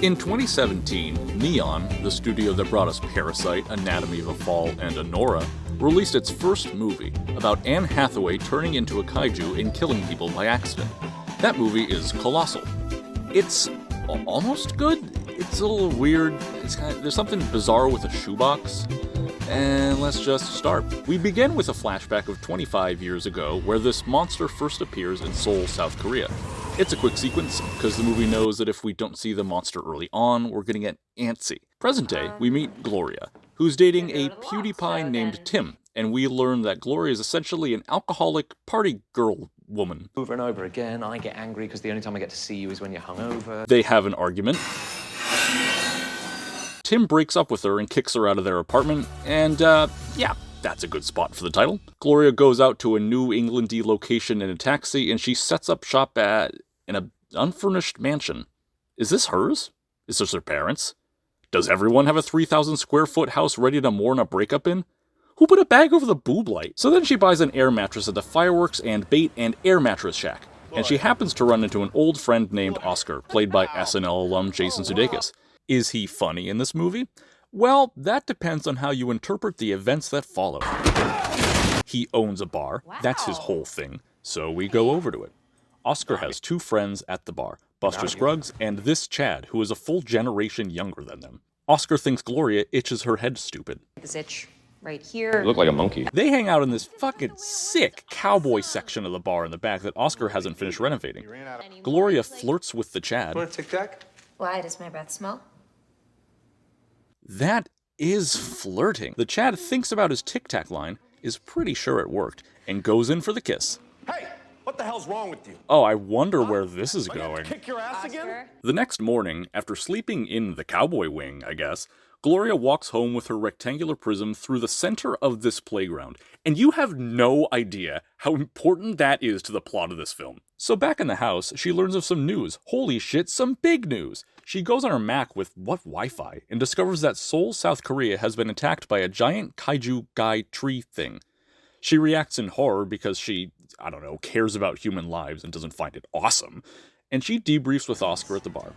In 2017, Neon, the studio that brought us Parasite, Anatomy of a Fall, and Anora, released its first movie about Anne Hathaway turning into a kaiju and killing people by accident. That movie is Colossal. It's almost good. It's a little weird. There's something bizarre with a shoebox. And let's just start. We begin with a flashback of 25 years ago, where this monster first appears in Seoul, South Korea. It's a quick sequence, because the movie knows that if we don't see the monster early on, we're gonna get antsy. Present day, we meet Gloria, who's dating a PewDiePie named Tim, and we learn that Gloria is essentially an alcoholic party girl woman. Over and over again, I get angry because the only time I get to see you is when you're hungover. They have an argument. Tim breaks up with her and kicks her out of their apartment, and yeah, that's a good spot for the title. Gloria goes out to a New England-y location in a taxi, and she sets up shop in an unfurnished mansion. Is this hers? Is this her parents'? Does everyone have a 3,000 square foot house ready to mourn a breakup in? Who put a bag over the boob light? So then she buys an air mattress at the Fireworks and Bait and Air Mattress Shack, and she happens to run into an old friend named Oscar, played by SNL alum Jason Sudeikis. Is he funny in this movie? Well, that depends on how you interpret the events that follow. He owns a bar, that's his whole thing, so we go over to it. Oscar has two friends at the bar, Buster Scruggs and this Chad, who is a full generation younger than them. Oscar thinks Gloria itches her head stupid. This itch right here. You look like a monkey. They hang out in this fucking sick cowboy section of the bar in the back that Oscar hasn't finished renovating. Gloria flirts with the Chad. Want a Tic Tac? Why does my breath smell? That is flirting. The Chad thinks about his Tic Tac line, is pretty sure it worked, and goes in for the kiss. Hey, what the hell's wrong with you? Oh, I wonder where this is going. Kick your ass again? The next morning, after sleeping in the cowboy wing, I guess, Gloria walks home with her rectangular prism through the center of this playground, and you have no idea how important that is to the plot of this film. So back in the house, she learns of some news. Holy shit, some big news! She goes on her Mac with what Wi-Fi, and discovers that Seoul, South Korea has been attacked by a giant kaiju guy tree thing. She reacts in horror because she, cares about human lives and doesn't find it awesome, and she debriefs with Oscar at the bar.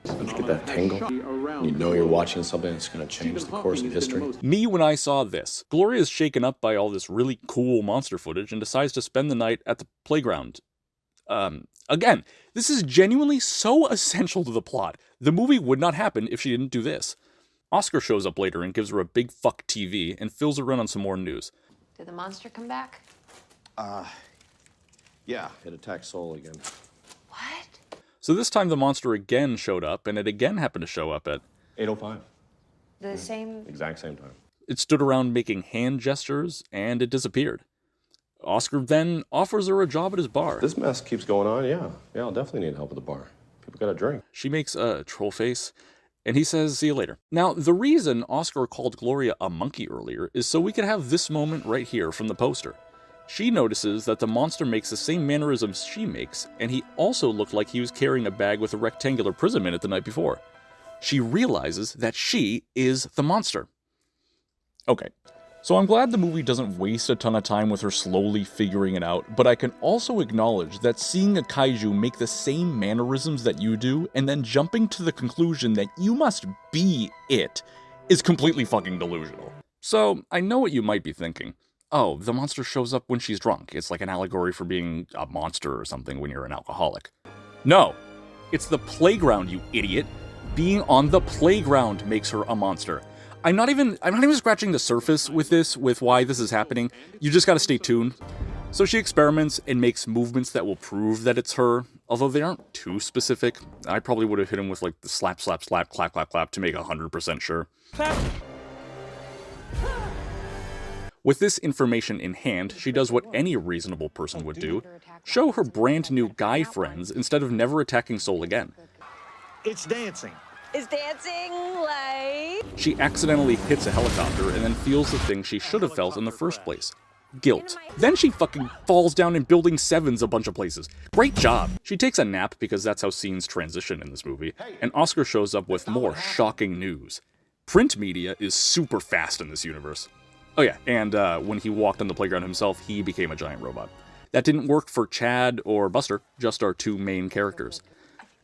Don't you get that tingle? You know you're watching something that's going to change the course of history. Me when I saw this. Gloria is shaken up by all this really cool monster footage and decides to spend the night at the playground. Again, this is genuinely so essential to the plot. The movie would not happen if she didn't do this. Oscar shows up later and gives her a big fuck TV and fills her in on some more news. Did the monster come back? Yeah, it attacked Seoul again. What? So this time the monster again showed up, and it again happened to show up at 8:05. The same... Exact same time. It stood around making hand gestures, and it disappeared. Oscar then offers her a job at his bar. This mess keeps going on, yeah, I'll definitely need help at the bar. People got a drink. She makes a troll face, and he says, see you later. Now, the reason Oscar called Gloria a monkey earlier is so we could have this moment right here from the poster. She notices that the monster makes the same mannerisms she makes, and he also looked like he was carrying a bag with a rectangular prism in it the night before. She realizes that she is the monster. Okay, so I'm glad the movie doesn't waste a ton of time with her slowly figuring it out, but I can also acknowledge that seeing a kaiju make the same mannerisms that you do, and then jumping to the conclusion that you must be it, is completely fucking delusional. So, I know what you might be thinking. Oh, the monster shows up when she's drunk. It's like an allegory for being a monster or something when you're an alcoholic. No, it's the playground, you idiot. Being on the playground makes her a monster. I'm not even scratching the surface with why this is happening. You just gotta stay tuned. So she experiments and makes movements that will prove that it's her, although they aren't too specific. I probably would have hit him with like the slap, slap, slap, clap, clap, clap to make 100% sure. With this information in hand, she does what any reasonable person would do, show her brand new guy friends instead of never attacking Seoul again. It's dancing. Is dancing like... She accidentally hits a helicopter and then feels the thing she should have felt in the first place. Guilt. Then she fucking falls down in Building 7's a bunch of places. Great job! She takes a nap because that's how scenes transition in this movie, and Oscar shows up with more shocking news. Print media is super fast in this universe. Oh yeah, and when he walked on the playground himself, he became a giant robot. That didn't work for Chad or Buster, just our two main characters.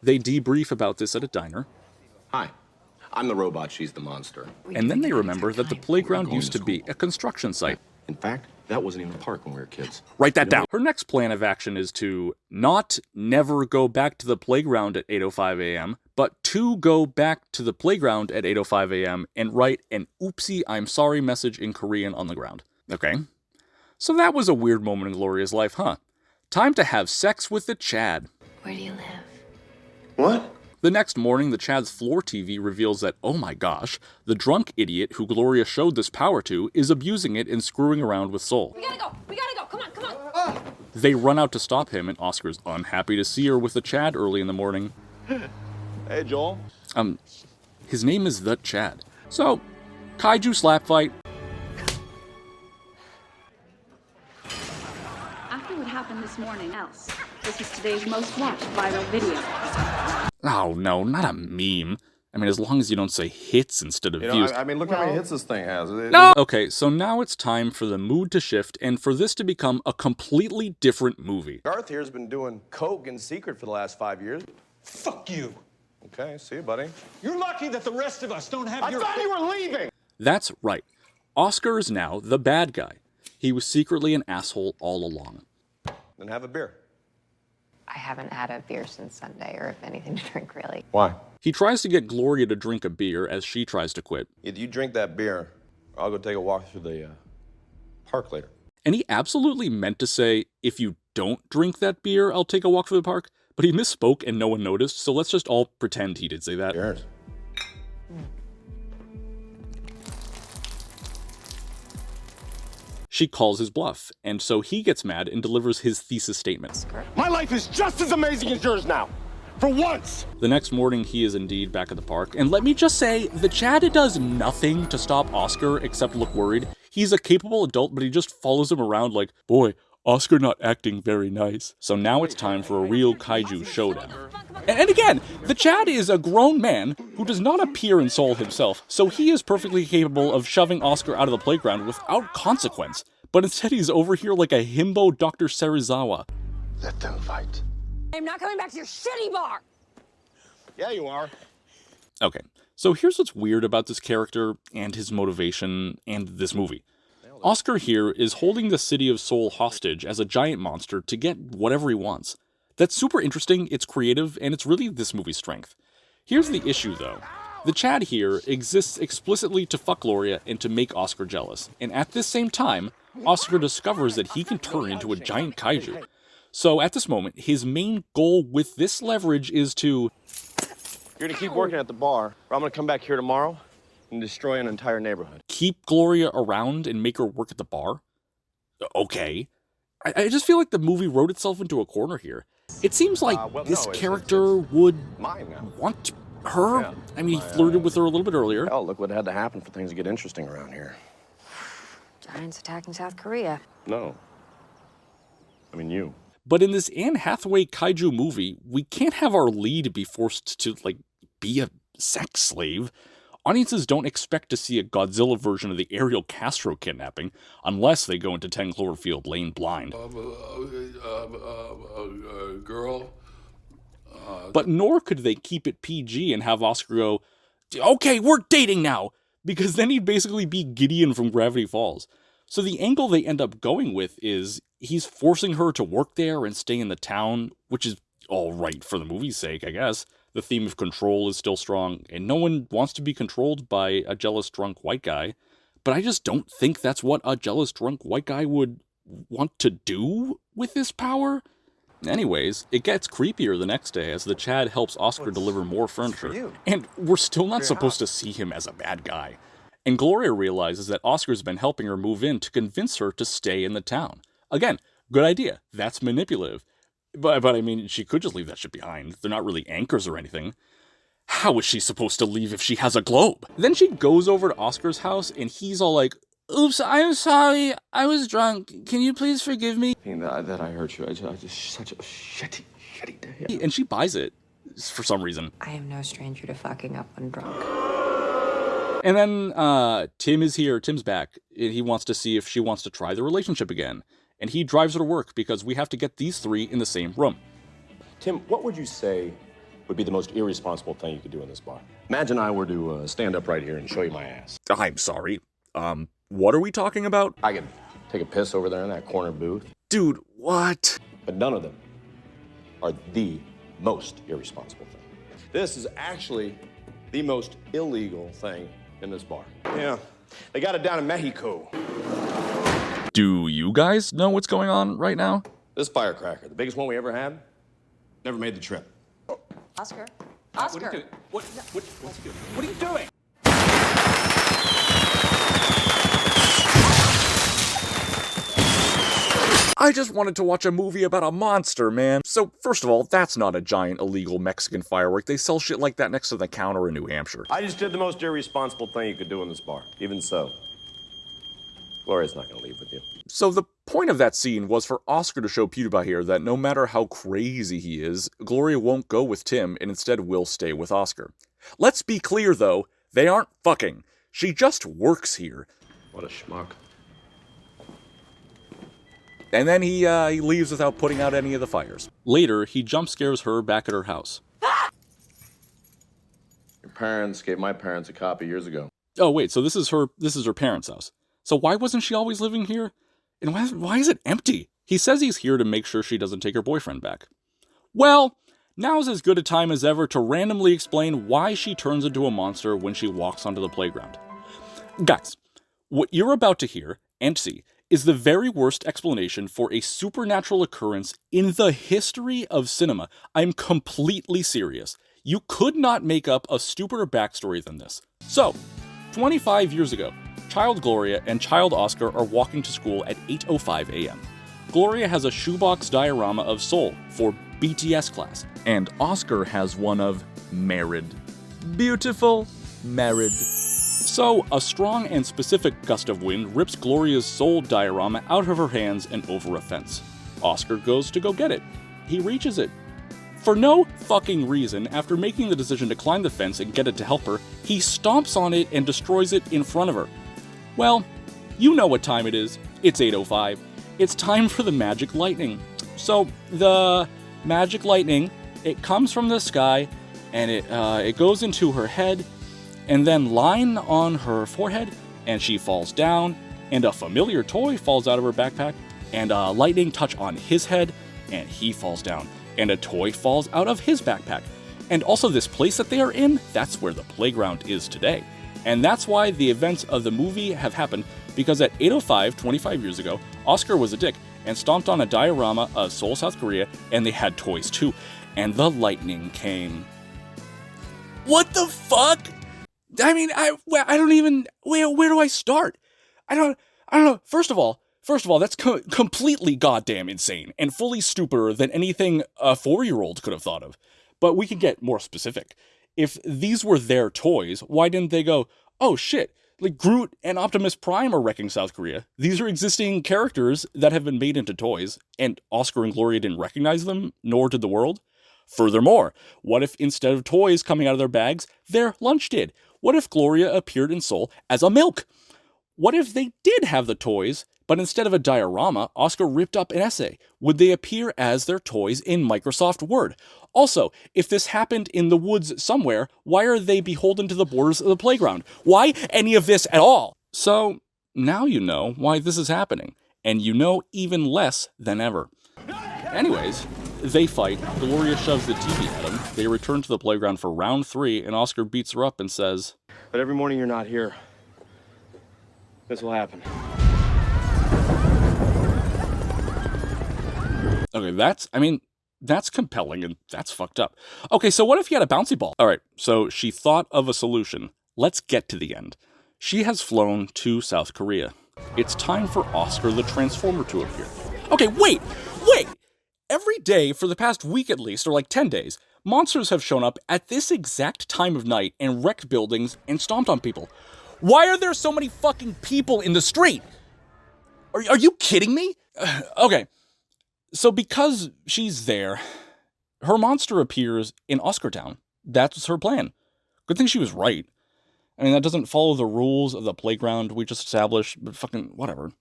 They debrief about this at a diner. Hi. I'm the robot, she's the monster. And then they remember that the playground used to be a construction site. In fact, that wasn't even a park when we were kids. Write that down. Her next plan of action is to not never go back to the playground at 8:05 a.m., but to go back to the playground at 8:05 a.m. and write an oopsie I'm sorry message in Korean on the ground. Okay. So that was a weird moment in Gloria's life, huh? Time to have sex with the Chad. Where do you live? What? The next morning, the Chad's floor TV reveals that, oh my gosh, the drunk idiot who Gloria showed this power to is abusing it and screwing around with Soul. We gotta go! We gotta go! Come on, come on! They run out to stop him, and Oscar's unhappy to see her with the Chad early in the morning. Hey, Joel. His name is the Chad. So, kaiju slap fight. After what happened this morning, else. This is today's most watched viral video. Oh no, not a meme. I mean, as long as you don't say hits instead of views. I mean, look how many hits this thing has. No! Okay, so now it's time for the mood to shift and for this to become a completely different movie. Garth here's been doing coke in secret for the last 5 years. Fuck you. Okay, see you, buddy. You're lucky that the rest of us don't have your... I thought you were leaving! That's right. Oscar is now the bad guy. He was secretly an asshole all along. Then have a beer. I haven't had a beer since Sunday, or if anything to drink, really. Why? He tries to get Gloria to drink a beer as she tries to quit. Either you drink that beer, or I'll go take a walk through the park later. And he absolutely meant to say, if you don't drink that beer, I'll take a walk through the park. But he misspoke and no one noticed, so let's just all pretend he did say that. Cheers. She calls his bluff, and so he gets mad and delivers his thesis statement. My life is just as amazing as yours now. For once! The next morning, he is indeed back at the park, and let me just say, the Chad does nothing to stop Oscar except look worried. He's a capable adult, but he just follows him around like, boy, Oscar not acting very nice. So now it's time for a real kaiju showdown. And again, the Chad is a grown man who does not appear in Seoul himself, so he is perfectly capable of shoving Oscar out of the playground without consequence. But instead he's over here like a himbo Dr. Serizawa. Let them fight. I'm not coming back to your shitty bar! Yeah, you are. Okay, so here's what's weird about this character and his motivation and this movie. Oscar here is holding the city of Seoul hostage as a giant monster to get whatever he wants. That's super interesting, it's creative, and it's really this movie's strength. Here's the issue though. The Chad here exists explicitly to fuck Gloria and to make Oscar jealous. And at this same time, Oscar discovers that he can turn into a giant kaiju. So at this moment, his main goal with this leverage is to... You're gonna keep working at the bar, or I'm gonna come back here tomorrow and destroy an entire neighborhood. keep Gloria around and make her work at the bar? Okay. I just feel like the movie wrote itself into a corner here. It seems like this character would Mine now. want her. Yeah. I mean, he flirted with her a little bit earlier. Hell, look what had to happen for things to get interesting around here. Giants attacking South Korea. No. I mean, you. But in this Anne Hathaway kaiju movie, we can't have our lead be forced to, be a sex slave. Audiences don't expect to see a Godzilla version of the Ariel Castro kidnapping unless they go into 10 Cloverfield Lane blind. Girl. But nor could they keep it PG and have Oscar go, okay, we're dating now, because then he'd basically be Gideon from Gravity Falls. So the angle they end up going with is he's forcing her to work there and stay in the town, which is all right for the movie's sake, I guess. The theme of control is still strong, and no one wants to be controlled by a jealous drunk white guy. But I just don't think that's what a jealous drunk white guy would want to do with this power. Anyways, it gets creepier the next day as the Chad helps Oscar deliver more furniture. And we're still not supposed to see him as a bad guy. And Gloria realizes that Oscar's been helping her move in to convince her to stay in the town. Again, good idea. That's manipulative. But I mean, she could just leave that shit behind. They're not really anchors or anything. How is she supposed to leave if she has a globe? Then she goes over to Oscar's house and he's all like, oops, I'm sorry, I was drunk. Can you please forgive me? That I hurt you. I just such a shitty day. And she buys it for some reason. I am no stranger to fucking up when drunk. And then Tim is here. Tim's back. He wants to see if she wants to try the relationship again. And he drives her to work because we have to get these three in the same room. Tim, what would you say would be the most irresponsible thing you could do in this bar. Imagine I were to stand up right here and show you my ass. I'm sorry. What are we talking about? I could take a piss over there in that corner booth. Dude, what? But none of them are the most irresponsible thing. This is actually the most illegal thing in this bar. Yeah, they got it down in Mexico. Do you guys know what's going on right now? This firecracker, the biggest one we ever had, never made the trip. Oscar? What are you doing? What's he doing? What are you doing? I just wanted to watch a movie about a monster, man. So, first of all, that's not a giant illegal Mexican firework. They sell shit like that next to the counter in New Hampshire. I just did the most irresponsible thing you could do in this bar. Even so, Gloria's not gonna leave with you. So the point of that scene was for Oscar to show PewDiePie here that no matter how crazy he is, Gloria won't go with Tim and instead will stay with Oscar. Let's be clear though, they aren't fucking. She just works here. What a schmuck. And then he leaves without putting out any of the fires. Later, he jump scares her back at her house. Your parents gave my parents a copy years ago. Oh wait, so this is her parents' house. So why wasn't she always living here? And why is it empty? He says he's here to make sure she doesn't take her boyfriend back. Well, now's as good a time as ever to randomly explain why she turns into a monster when she walks onto the playground. Guys, what you're about to hear and see is the very worst explanation for a supernatural occurrence in the history of cinema. I'm completely serious. You could not make up a stupider backstory than this. So, 25 years ago, Child Gloria and Child Oscar are walking to school at 8:05 a.m. Gloria has a shoebox diorama of Soul for BTS class, and Oscar has one of Married. Beautiful, married. So, a strong and specific gust of wind rips Gloria's Soul diorama out of her hands and over a fence. Oscar goes to go get it. He reaches it. For no fucking reason, after making the decision to climb the fence and get it to help her, he stomps on it and destroys it in front of her. Well, you know what time it is. It's 8:05. It's time for the magic lightning. So, the magic lightning, it comes from the sky, and it goes into her head, and then line on her forehead, and she falls down, and a familiar toy falls out of her backpack, and a lightning touch on his head, and he falls down, and a toy falls out of his backpack. And also this place that they are in, that's where the playground is today. And that's why the events of the movie have happened, because at 8:05, 25 years ago, Oscar was a dick and stomped on a diorama of Seoul, South Korea, and they had toys too. And the lightning came. What the fuck? I mean, I don't even, where do I start? I don't know. First of all, that's completely goddamn insane and fully stupider than anything a 4-year-old could have thought of. But we can get more specific. If these were their toys, why didn't they go, oh shit, like Groot and Optimus Prime are wrecking South Korea. These are existing characters that have been made into toys, and Oscar and Gloria didn't recognize them, nor did the world. Furthermore, what if instead of toys coming out of their bags, their lunch did? What if Gloria appeared in Seoul as a milk? What if they did have the toys, but instead of a diorama, Oscar ripped up an essay? Would they appear as their toys in Microsoft Word? Also, if this happened in the woods somewhere, why are they beholden to the borders of the playground? Why any of this at all? So, now you know why this is happening, and you know even less than ever. Anyways, they fight, Gloria shoves the TV at him, they return to the playground for round 3, and Oscar beats her up and says, But every morning you're not here, this will happen. Okay, that's compelling and that's fucked up. Okay, so what if he had a bouncy ball? All right, so she thought of a solution. Let's get to the end. She has flown to South Korea. It's time for Oscar the Transformer to appear. Okay, wait! Every day for the past week at least, or like 10 days, monsters have shown up at this exact time of night and wrecked buildings and stomped on people. Why are there so many fucking people in the street? Are you kidding me? Okay. So because she's there, her monster appears in Oscartown. That's her plan. Good thing she was right. I mean, that doesn't follow the rules of the playground we just established, but fucking whatever.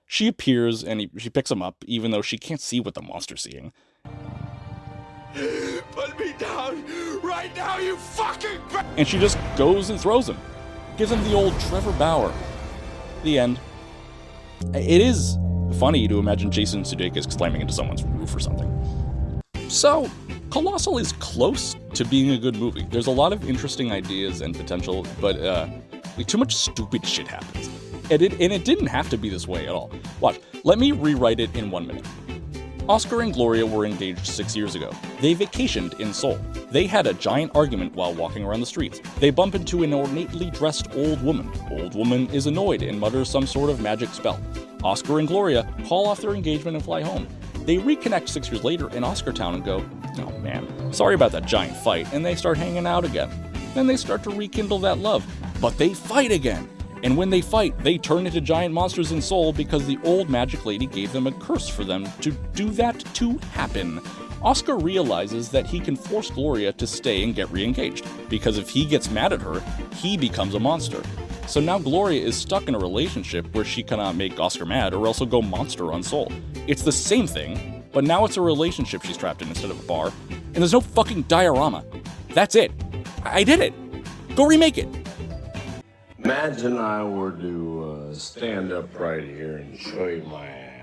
She appears and she picks him up, even though she can't see what the monster's seeing. But Let me down right now, you fucking... And she just goes and throws him. Gives him the old Trevor Bauer. The end. It is funny to imagine Jason Sudeikis slamming into someone's roof or something. So, Colossal is close to being a good movie. There's a lot of interesting ideas and potential, but too much stupid shit happens. And it didn't have to be this way at all. Watch, let me rewrite it in 1 minute. Oscar and Gloria were engaged 6 years ago. They vacationed in Seoul. They had a giant argument while walking around the streets. They bump into an ornately dressed old woman. Old woman is annoyed and mutters some sort of magic spell. Oscar and Gloria call off their engagement and fly home. They reconnect 6 years later in Oscartown and go, oh man, sorry about that giant fight, and they start hanging out again. Then they start to rekindle that love, but they fight again. And when they fight, they turn into giant monsters in Seoul because the old magic lady gave them a curse for them to do that to happen. Oscar realizes that he can force Gloria to stay and get re-engaged, because if he gets mad at her, he becomes a monster. So now Gloria is stuck in a relationship where she cannot make Oscar mad or else he'll go monster on Seoul. It's the same thing, but now it's a relationship she's trapped in instead of a bar, and there's no fucking diorama. That's it. I did it. Go remake it. Imagine I were to stand up right here and show you my ass.